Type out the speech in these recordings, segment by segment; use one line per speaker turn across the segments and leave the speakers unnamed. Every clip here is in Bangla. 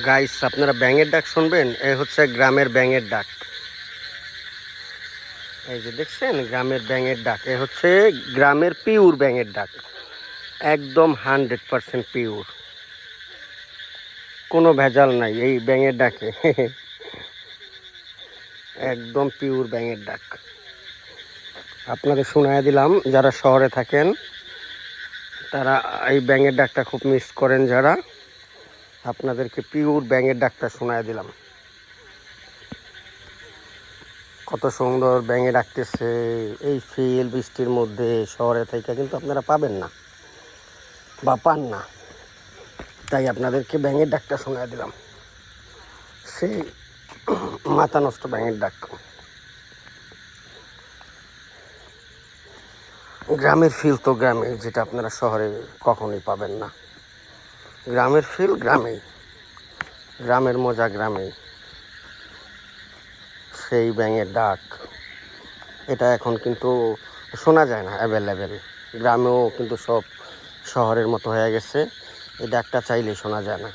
গাইস, আপনারা ব্যাঙের ডাক শুনবেন। এ হচ্ছে গ্রামের ব্যাঙের ডাক। এই যে দেখছেন গ্রামের ব্যাঙের ডাক, এ হচ্ছে গ্রামের পিওর ব্যাঙের ডাক। একদম 100% পিওর, কোনো ভেজাল নাই এই ব্যাঙের ডাকে। একদম পিওর ব্যাঙের ডাক আপনাদের শোনায় দিলাম। যারা শহরে থাকেন তারা এই ব্যাঙের ডাকটা খুব মিস করেন। যারা, আপনাদেরকে পিওর ব্যাঙের ডাকটা শোনায় দিলাম। কত সুন্দর ব্যাঙে ডাকতেছে। এই ফিল বৃষ্টির মধ্যে শহরে থেকে কিন্তু আপনারা পাবেন না বা পান না, তাই আপনাদেরকে ব্যাঙের ডাকটা শোনায় দিলাম। সেই মাথা নষ্ট ব্যাঙের ডাক। গ্রামের ফিল তো গ্রামে, যেটা আপনারা শহরে কখনোই পাবেন না। গ্রামের ফিল গ্রামেই, গ্রামের মজা গ্রামেই। সেই ব্যাঙের ডাক এটা এখন কিন্তু শোনা যায় না অ্যাভেলেবেল। গ্রামেও কিন্তু সব শহরের মতো হয়ে গেছে, এই ডাকটা চাইলে শোনা যায় না।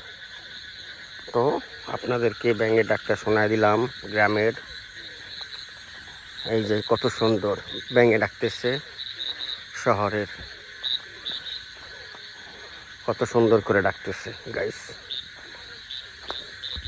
তো আপনাদেরকে ব্যাঙের ডাকটা শোনায় দিলাম গ্রামের। এই যে কত সুন্দর ব্যাঙে ডাকতেছে শহরের, কত সুন্দর করে ডাকতেছে গাইস।